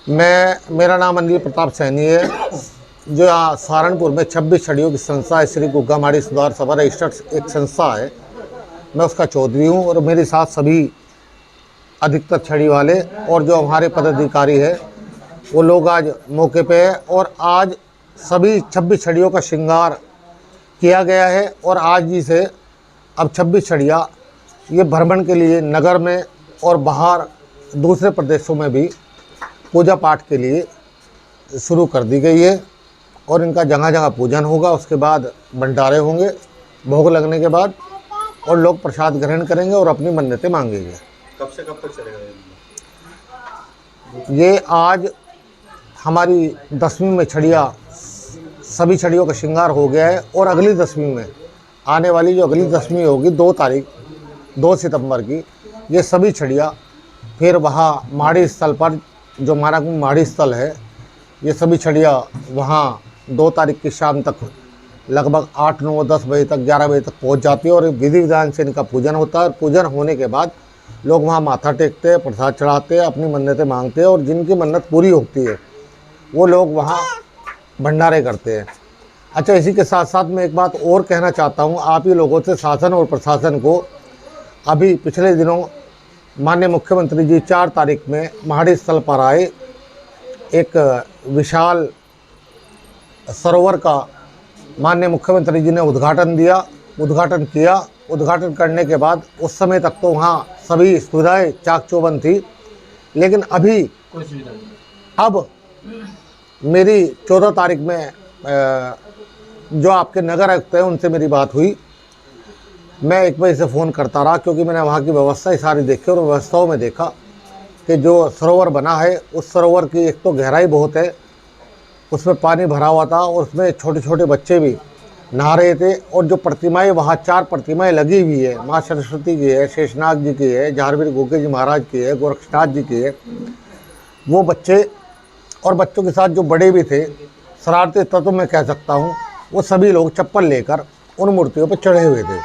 मेरा नाम अनिल प्रताप सैनी है, जो यहाँ सहारनपुर में 26 छड़ियों की संस्था है, श्री गुग्गामाड़ी सुधार सभा रजिस्टर्ड एक संस्था है। मैं उसका चौधरी हूँ और मेरे साथ सभी अधिकतर छड़ी वाले और जो हमारे पदाधिकारी है वो लोग आज मौके पे है। और आज सभी 26 छड़ियों का श्रृंगार किया गया है और आज ही से अब 26 छड़ियाँ ये भ्रमण के लिए नगर में और बाहर दूसरे प्रदेशों में भी पूजा पाठ के लिए शुरू कर दी गई है और इनका जगह जगह पूजन होगा। उसके बाद भंडारे होंगे भोग लगने के बाद और लोग प्रसाद ग्रहण करेंगे और अपनी मन्नतें मांगेंगे। कब से कब तक चलेगा ये आज हमारी 10वीं में छड़िया सभी छड़ियों का श्रृंगार हो गया है और अगली 10वीं में आने वाली जो अगली 10वीं होगी 2 सितंबर की, ये सभी छड़िया फिर वहाँ माड़ी स्थल पर जो हमारा माड़ी स्थल है, ये सभी छड़िया वहाँ 2 तारीख की शाम तक लगभग 8, 9, 10 बजे तक 11 बजे तक पहुँच जाती है और विधि विधान से इनका पूजन होता है। और पूजन होने के बाद लोग वहाँ माथा टेकते हैं, प्रसाद चढ़ाते हैं, अपनी मन्नतें मांगते हैं और जिनकी मन्नत पूरी होती है वो लोग वहाँ भंडारे करते हैं। अच्छा, इसी के साथ साथ मैं एक बात और कहना चाहता हूँ आप ही लोगों से, शासन और प्रशासन को। अभी पिछले दिनों माननीय मुख्यमंत्री जी 4 तारीख में माड़ी स्थल पर आए, एक विशाल सरोवर का माननीय मुख्यमंत्री जी ने उद्घाटन किया। उद्घाटन करने के बाद उस समय तक तो वहाँ सभी सुविधाएं चाक चौबंद थी, लेकिन अभी अब मेरी 14 तारीख में जो आपके नगर आयुक्त हैं उनसे मेरी बात हुई। मैं 1 बजे से फ़ोन करता रहा क्योंकि मैंने वहाँ की व्यवस्था सारी देखी और व्यवस्थाओं में देखा कि जो सरोवर बना है उस सरोवर की एक तो गहराई बहुत है, उसमें पानी भरा हुआ था और उसमें छोटे छोटे बच्चे भी नहा रहे थे। और जो प्रतिमाएं वहाँ 4 प्रतिमाएं लगी हुई है, माँ सरस्वती की है, शेषनाग जी की है, झारवीर गोगे जी महाराज की है, गोरक्षनाथ जी की है, वो बच्चे और बच्चों के साथ जो बड़े भी थे, शरारती तत्व मैं कह सकता हूँ, वो सभी लोग चप्पल लेकर उन मूर्तियों पर चढ़े हुए थे।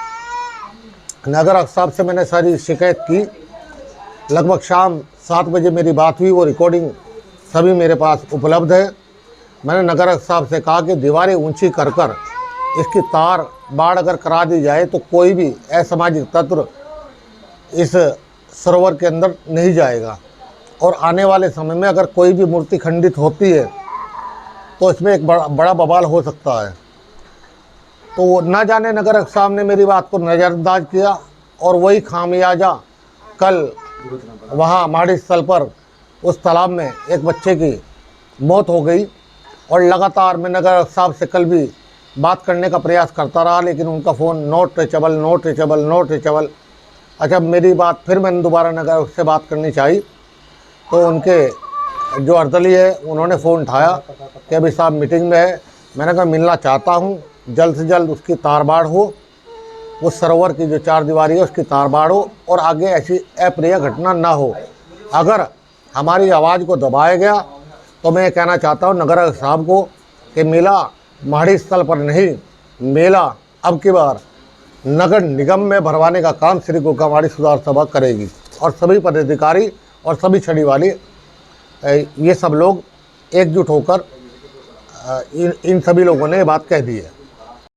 नगर आयुक्त साहब से मैंने सारी शिकायत की। लगभग शाम 7 बजे मेरी बात हुई, वो रिकॉर्डिंग सभी मेरे पास उपलब्ध है। मैंने नगर आयुक्त साहब से कहा कि दीवारें ऊंची कर कर इसकी तार बाड़ अगर करा दी जाए तो कोई भी असामाजिक तत्व इस सरोवर के अंदर नहीं जाएगा और आने वाले समय में अगर कोई भी मूर्ति खंडित होती है तो इसमें एक बड़ा बवाल हो सकता है। तो न जाने नगर आयुक्त साहब ने मेरी बात को नज़रअंदाज किया और वही खामियाजा कल वहाँ माड़ी स्थल पर उस तालाब में एक बच्चे की मौत हो गई। और लगातार मैं नगर आयुक्त साहब से कल भी बात करने का प्रयास करता रहा, लेकिन उनका फ़ोन नॉट रीचेबल। अच्छा, मेरी बात फिर मैंने दोबारा नगर आयुक्त से बात करनी चाहिए तो उनके जो अर्दली है उन्होंने फ़ोन उठाया कि अभी साहब मीटिंग में है। मैंने कहा मिलना चाहता हूँ, जल्द से जल्द उसकी तारबाड़ हो, उस सरोवर की जो 4 दीवारी है उसकी तारबाड़ हो और आगे ऐसी अप्रिय घटना ना हो। अगर हमारी आवाज़ को दबाया गया तो मैं कहना चाहता हूँ नगर आयुक्त साहब को कि मेला माड़ी स्थल पर नहीं, मेला अब की बार नगर निगम में भरवाने का काम श्री गुग्गामाड़ी सुधार सभा करेगी। और सभी पदाधिकारी और सभी छड़ी वाले ये सब लोग एकजुट होकर इन सभी लोगों ने ये बात कह दी है।